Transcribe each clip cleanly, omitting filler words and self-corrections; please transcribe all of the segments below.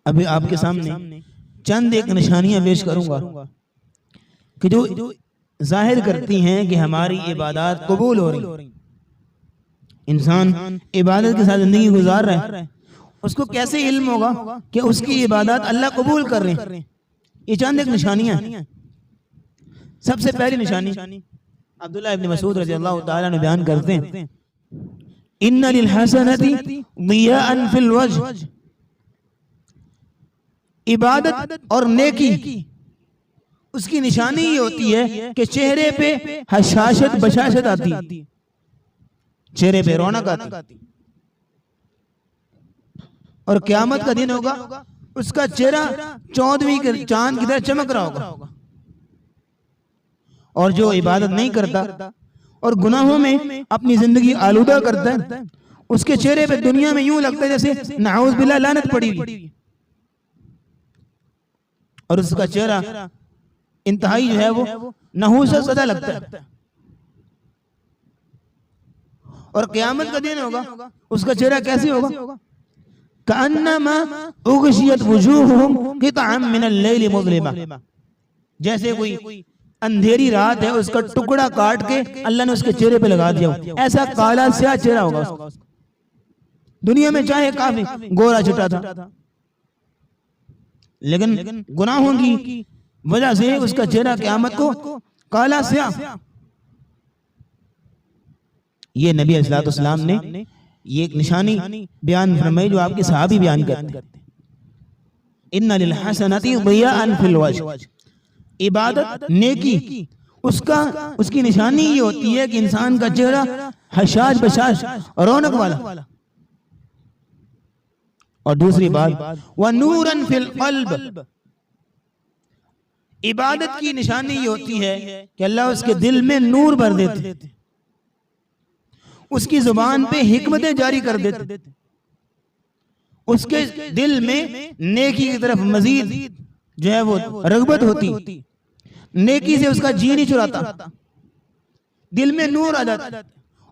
अभी आपके सामने चंद एक निशानियां पेश करूंगा कि जो जाहिर करती हैं कि हमारी इबादत कबूल हो रही। इंसान इबादत के साथ जिंदगी गुजार रहा है, उसको कैसे इल्म होगा कि उसकी इबादत अल्लाह कबूल कर रहे हैं? ये चंद एक निशानियां। सबसे पहली निशानी अब्दुल्लाह इब्न मसूद रज़ियल्लाहु ताला अन्हु बयान करते हैं, इन्ना लिल हसनती दियाअन फिल वज्ह, इबादत और नेकी उसकी निशानी ये होती है कि चेहरे पे हशाशत बशाशत आती, चेहरे पे रौनक आती। और क़यामत का दिन होगा, उसका चेहरा 14वीं के चांद की तरह चमक रहा होगा। और जो इबादत नहीं करता और गुनाहों में अपनी जिंदगी आलूदा करता है, उसके चेहरे पे दुनिया में यूं लगता है जैसे नाउज़ बिल्लाह लानत पड़ी हुई, और उसका चेहरा इंतहाई जो है वो नहूसत सदा लगता है। और क़यामत का दिन होगा, उसका चेहरा कैसे होगा? कअन्नमा उग़शियत वुजूहुहुम क़ितअम मिनल लैल मुज़लिमा, जैसे कोई अंधेरी रात है, उसका टुकड़ा काट के अल्लाह ने उसके चेहरे पे लगा दिया, ऐसा काला स्याह चेहरा होगा उसका। दुनिया में चाहे काफी गोरा चिट्टा था, लेकिन गुनाहों की वजह से उसका चेहरा क़यामत को काला स्याह। ये नबी अलैहि सलाम ने ये एक निशानी बयान फरमाई जो आपके सहाबी बयान करते हैं, इन्ना लिल हसनती दियाअन फिल वज्ह, इबादत नेकी उसकी निशानी ये होती है कि इंसान का चेहरा हशाश बशाश रौनक वाला। और दूसरी बात, व नूरन फिल क़ल्ब, इबादत की निशानी ये होती है कि अल्लाह उसके दिल में नूर भर देते, उसकी जुबान पे हिकमतें जारी कर देते, उसके दिल में नेकी की तरफ मजीद जो है वो रग़बत होती, नेकी से उसका जी नहीं चुराता, दिल में नूर आ जाता,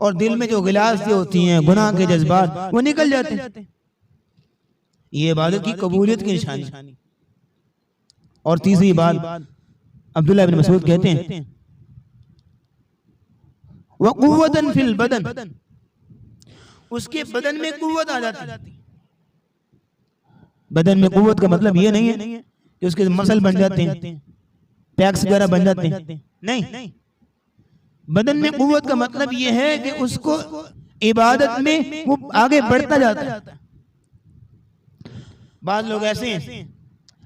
और दिल में जो गिलास होती हैं गुनाह के जज्बात वो निकल जाते। ये इबादत की कबूलियत की निशानी। और तीसरी बात, अब्दुल्लाह इब्न मसूद कहते हैं, व कुव्वतन फिल बदन, उसके बदन में कुव्वत आ जाती। बदन में कुव्वत का मतलब ये नहीं है कि उसके मसल बन जाते हैं, पैक्स वगैरह बन जाते हैं, नहीं। बदन में कुव्वत का मतलब ये है कि उसको इबादत में वो आगे बढ़ता जाता है। बाद लोग ऐसे हैं,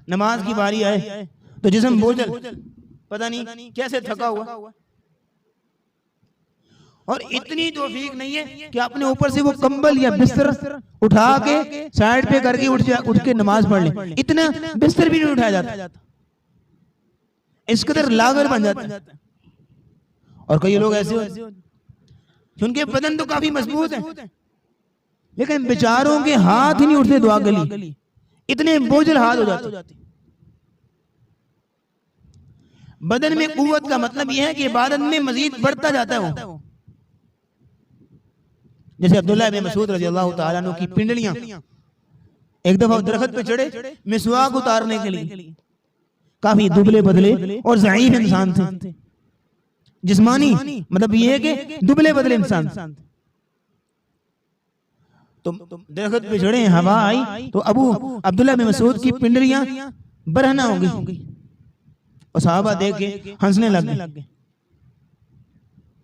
नमाज की बारी आए तो जिस्म बोझल, पता नहीं कैसे थका हुआ, और इतनी तौफीक नहीं है कि अपने ऊपर से वो कंबल या बिस्तर उठा के साइड पे करके उठ के नमाज पढ़ ले, इतना बिस्तर भी नहीं उठाया जाता, इस कदर लागत बन जाता है। और कई लोग ऐसे उनके बदन तो काफी मजबूत है, लेकिन बेचारों के हाथ ही नहीं उठते दुआ के लिए, इतने बोझल हाथ हो जाते। बदन में कुव्वत का मतलब यह है कि इबादत में मजीद बढ़ता जाता है वो। जैसे अब्दुल्लाह इब्न मसूद रज़ियल्लाहु ताला अन्हु की पिंडलियां एक दफा दरख्त पे चढ़े मिसवाक उतारने के लिए, काफी दुबले बदले और ज़ईफ इंसान थे, जिस्मानी मतलब ये है कि दुबले बदले इंसान। तो दरख्त पे चढ़े, हवा आई तो अब्दुल्लाह इब्न मसूद की पिंडलियां बरहना हो गई, और सहाबा देख के हंसने लग गए।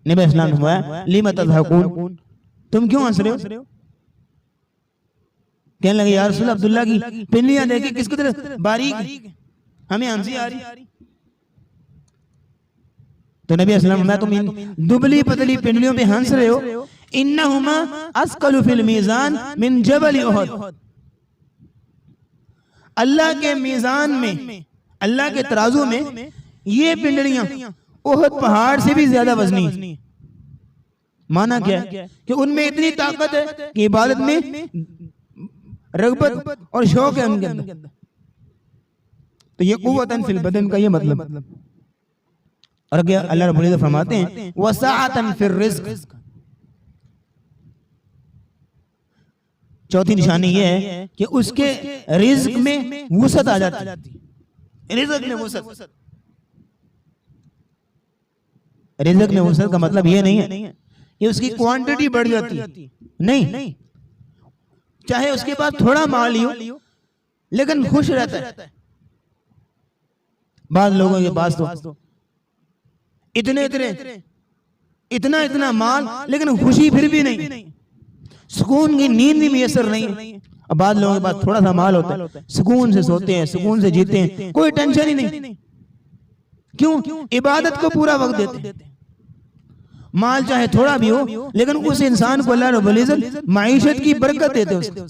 नबी इस्लाम ने फरमाया, लिमा तज़हकून, तुम क्यों हंस रहे हो? कहने लगे, या रसूल, अब्दुल्लाह की पिंडलियां देख के किसकी तरह बारीक, हमें हंसी आ रही। तो नबी अस्सलाम ने फरमाया, तुम इन दुबली पतली पिंडलियों पे हंस रहे हो, इन्नहुमा अस्क़लु फिल मीज़ान मिन जबल उहद, अल्लाह के मीज़ान में, अल्लाह के तराजू में ये पिंडलियां उहद पहाड़ से भी ज्यादा वजनी। माना क्या है कि उनमें इतनी ताकत है कि इबादत में रग़बत और शौक है उनके अंदर। तो ये कुव्वतन फिल बदन का ये मतलब। और अल्लाह रब्बुल इज़्ज़त फरमाते हैं, वसाअतन फिर रिज़्क़, चौथी निशानी ये है कि उसके रिज्क में वुसअत आ जाती है। रिज्क में वुसअत, रिज्क में वुसअत का मतलब ये नहीं है कि उसकी क्वांटिटी बढ़ जाती है, नहीं, चाहे उसके पास थोड़ा माल ही हो लेकिन खुश रहता है। बाद लोगों के पास तो इतना माल लेकिन खुशी फिर भी नहीं, सुकून की नींद भी मुयसर नहीं है। अब बाद लोगों के पास थोड़ा सा माल होता है, सुकून से सोते हैं, सुकून से जीते हैं, कोई टेंशन ही नहीं। क्यों? इबादत को पूरा वक्त देते हैं। माल चाहे थोड़ा भी हो लेकिन उस इंसान को अल्लाह रब्बुल इज्जत माईशत की बरकत देते हैं।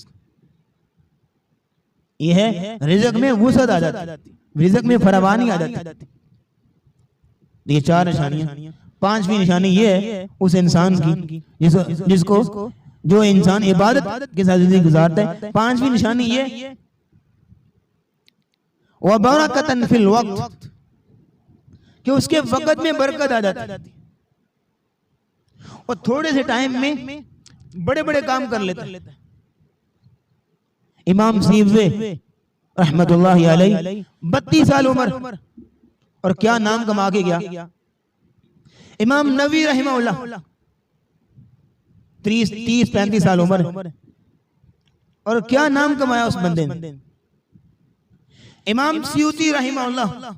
ये है रिज़्क़ में वुसअत आ जाती, रिज़्क़ में फरावानी आ जाती। ये 4 निशानियां। 5वीं निशानी ये है उस इंसान की जिसको जो इंसान इबादत के साथ जिंदगी गुजारता है। 5वीं निशानी ये व बरकतन फिल वक्त, कि उसके वक्त में बरकत आ जाती और थोड़े से टाइम में बड़े बड़े काम कर लेता है। इमाम सीबवे रहमतुल्लाहि अलैहि 32 साल उम्र और क्या नाम कमा के गया। इमाम नवी रहमतुल्लाह 30-35 साल उम्र और क्या नाम कमाया उस बंदे ने। इमाम सियूती रहमतुल्लाह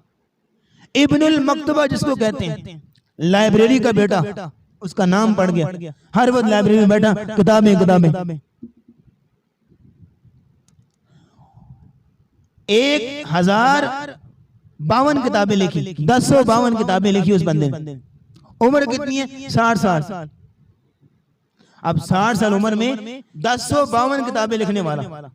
इब्नुल मक्तबा जिसको कहते हैं, लाइब्रेरी का बेटा, उसका नाम पड़ गया, हर वक्त लाइब्रेरी में बैठा, किताबें 1052 किताबें लिखी, 1052 किताबें लिखी उस बंदे ने। उम्र कितनी है? 60 साल। अब 60 साल उम्र में 1052 किताबें लिखने वाला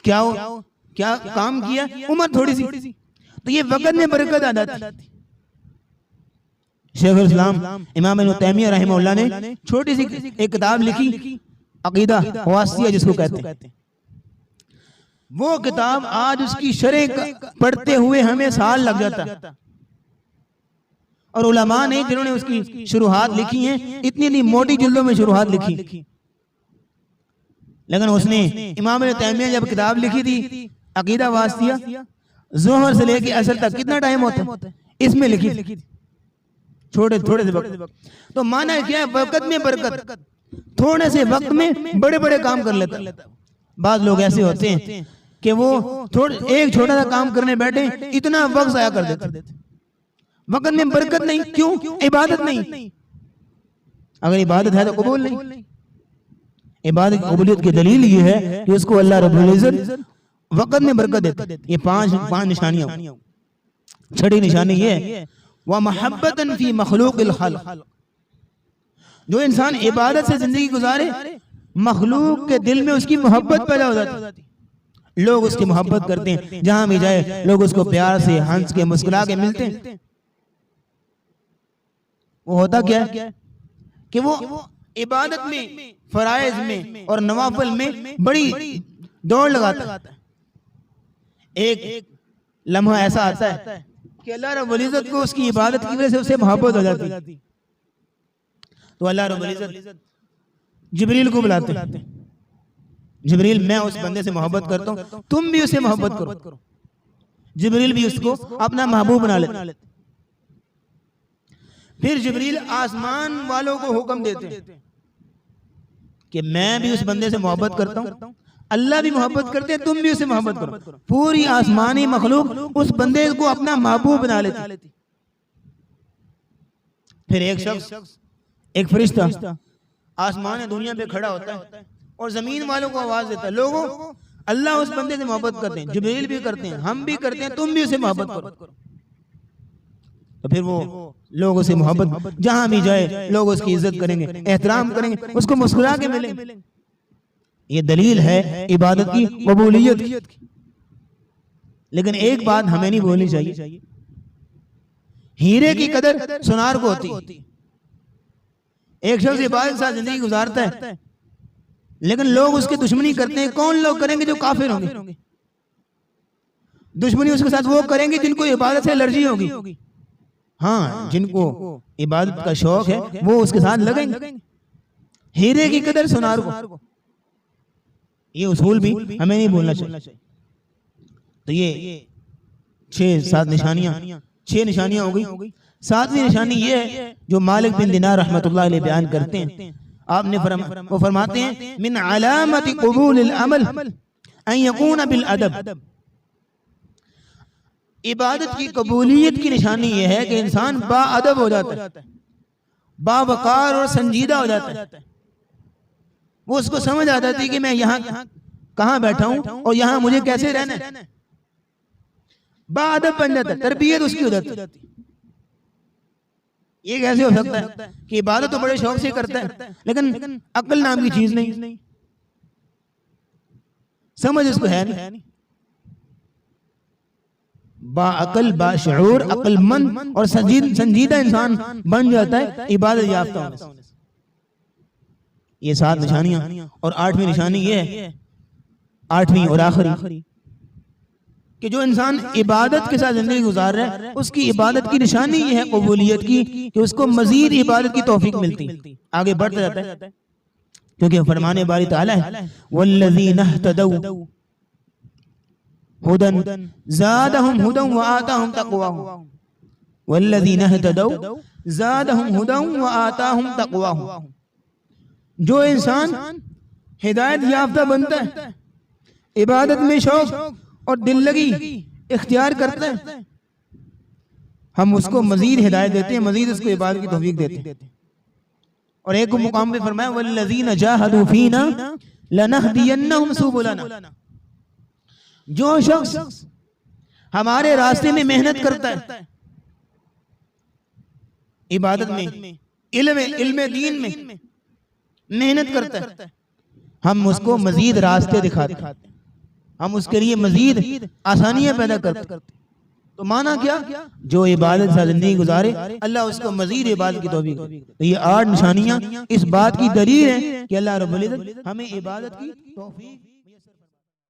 क्या काम किया? उम्र थोड़ी सी, तो ये वक्त में बरकत आ जाती। शेखुल इस्लाम इमाम इब्न तैमिया रहमतुल्लाह ने छोटी सी एक किताब लिखी, अकीदा वासिया जिसको कहते हैं। वो किताब आज उसकी शरह पढ़ते हुए हमें साल लग जाता। और उलमा ने जिन्होंने उसकी शुरुआत लिखी हैं, इतनी मोटी जिल्दों में शुरुआत लिखी, लेकिन उसने इमाम इब्न तैमिया जब किताब लिखी थी अकीदा वासिया, जोहर से लेके असर तक कितना टाइम होता है, इसमें लिखी थी, थोड़े से वक्त। तो माना क्या है? वक्त में बरकत, थोड़े से वक्त में बड़े बड़े काम कर लेता। बाद लोग ऐसे होते हैं कि वो एक छोटा सा काम करने बैठे इतना वक्त जाया कर देते। वक्त में बरकत नहीं, क्यों? इबादत नहीं। अगर इबादत है तो कबूल नहीं। इबादत कबूलियत की दलील ये है कि उसको अल्लाह रब्बुल इज्जत वक्त में बरकत देता है। ये 5 निशानियां। 6ठी निशानी ये है व महब्बतन फी मखलूक़िल खल्क़, जो इंसान इबादत से जिंदगी गुजारे, मखलूक के दिल में उसकी मोहब्बत पैदा हो जाती। लोग उसकी मोहब्बत करते हैं, जहां भी जाए लोग उसको प्यार से हंस के मुस्कुरा के मिलते हैं। वो होता क्या है कि वो इबादत में, फराइज में और नवाफिल में बड़ी दौड़ लगाता है। एक लम्हा ऐसा आता है कि अल्लाह रब्बुल इज्जत को उसकी इबादत की वजह से उससे मोहब्बत हो जाती। तो अल्लाह रब्बुल इज्जत जिब्रील को बुलाते हैं, जिब्रील मैं उस बंदे से मोहब्बत करता हूं, तुम भी उससे मोहब्बत करो। जिब्रील भी उसको अपना महबूब बना लेते। फिर जिब्रील आसमान वालों को हुक्म देते हैं कि मैं भी उस बंदे से मोहब्बत करता हूं, अल्लाह भी मोहब्बत करते हैं, तुम भी उससे मोहब्बत करो। पूरी आसमानी मखलूक उस बंदे को अपना महबूब बना लेती। फिर एक शख्स, एक फरिश्ता आसमान दुनिया पे खड़ा होता है और जमीन वालों को आवाज देता है, लोगों अल्लाह उस बंदे से मोहब्बत करते हैं, जिब्रील भी करते हैं, हम भी करते हैं, तुम भी उसे मोहब्बत करो। तो फिर वो लोग उसे मोहब्बत, जहां भी जाए लोग उसकी इज्जत करेंगे, एहतराम करेंगे, उसको मुस्कुरा के मिलेंगे। ये दलील है इबादत की कबूलियत की। लेकिन एक बात हमें नहीं बोलनी चाहिए, हीरे की कदर सुनार को होती। एक शख्स इबादत के साथ जिंदगी गुजारता है लेकिन लोग उसकी दुश्मनी करते हैं। कौन लोग करेंगे? जो काफिर होंगे। दुश्मनी उसके साथ वो करेंगे जिनको इबादत से एलर्जी होगी। हाँ, जिनको इबादत का शौक है वो उसके साथ लगेंगे। हीरे की कदर सुनार को। ये उसूल भी हमें नहीं भूलना चाहिए। तो ये 6-7 निशानियां, 6 निशानियां हो गई। 7वीं निशानी ये है जो मालिक बिन दिनार रहमतुल्लाह अलैह बयान करते हैं। आपने वो फरमाते हैं मिन अलामति क़ुबूलिल अमल अन यकून बिल अदब। इबादत की कबूलियत की निशानी ये है कि इंसान बाअदब हो जाता है, बावकार और संजीदा हो जाता है। वो उसको समझ आ जाती है कि मैं यहाँ कहाँ बैठा हूँ और यहाँ मुझे कैसे रहना है। बाअदब बन जाता है, तरबियत उसकी हो जाती है। ये कैसे हो सकता है कि इबादत तो बड़े शौक से करता है लेकिन अक्ल नाम की चीज नहीं, समझ उसको है नहीं। बाअकल, बाशऊर, अक्लमंद और संजीदा इंसान बन जाता है इबादत याफ्ता होने से। ये 7 निशानियां। और 8वीं निशानी ये है, 8वीं और आखिरी, कि जो इंसान इबादत के साथ जिंदगी गुजार रहा है उसकी इबादत की निशानी ये है कबूलियत की कि उसको मजीद इबादत की तौफीक मिलती है, आगे बढ़ता जाता है। क्योंकि फरमाने बारी ताला है वल्लज़ीना इह्तदौ हुदन ज़ादहुम हुदन व आताहुम तक़वाहुम, वल्लज़ीना इह्तदौ ज़ादहुम हुदन व आताहुम तक़वाहुम। जो इंसान हिदायत याफ्ता बनता है, इबादत में शौक और दिल लगी इख्तियार करता है, हम उसको मजीद हिदायत देते हैं, मजीद उसको इबादत की तौफीक देते हैं। और एक मुकाम पे फरमाया वल्लज़ीना जाहदू फीना लनहदियन्नहुम सुबुलना। जो शख्स हमारे रास्ते में मेहनत करता है, इबादत में, इल्म दीन में मेहनत करता है, हम उसको मजीद रास्ते दिखाते हैं, हम उसके लिए मजीद आसानियां पैदा करते। तो माना क्या, जो इबादत से जिंदगी गुजारे अल्लाह उसको मजीद इबादत की तौफीक दे। तो ये 8 निशानियां इस बात की दलील है कि अल्लाह रब्बुल इज्जत हमें इबादत की तौफीक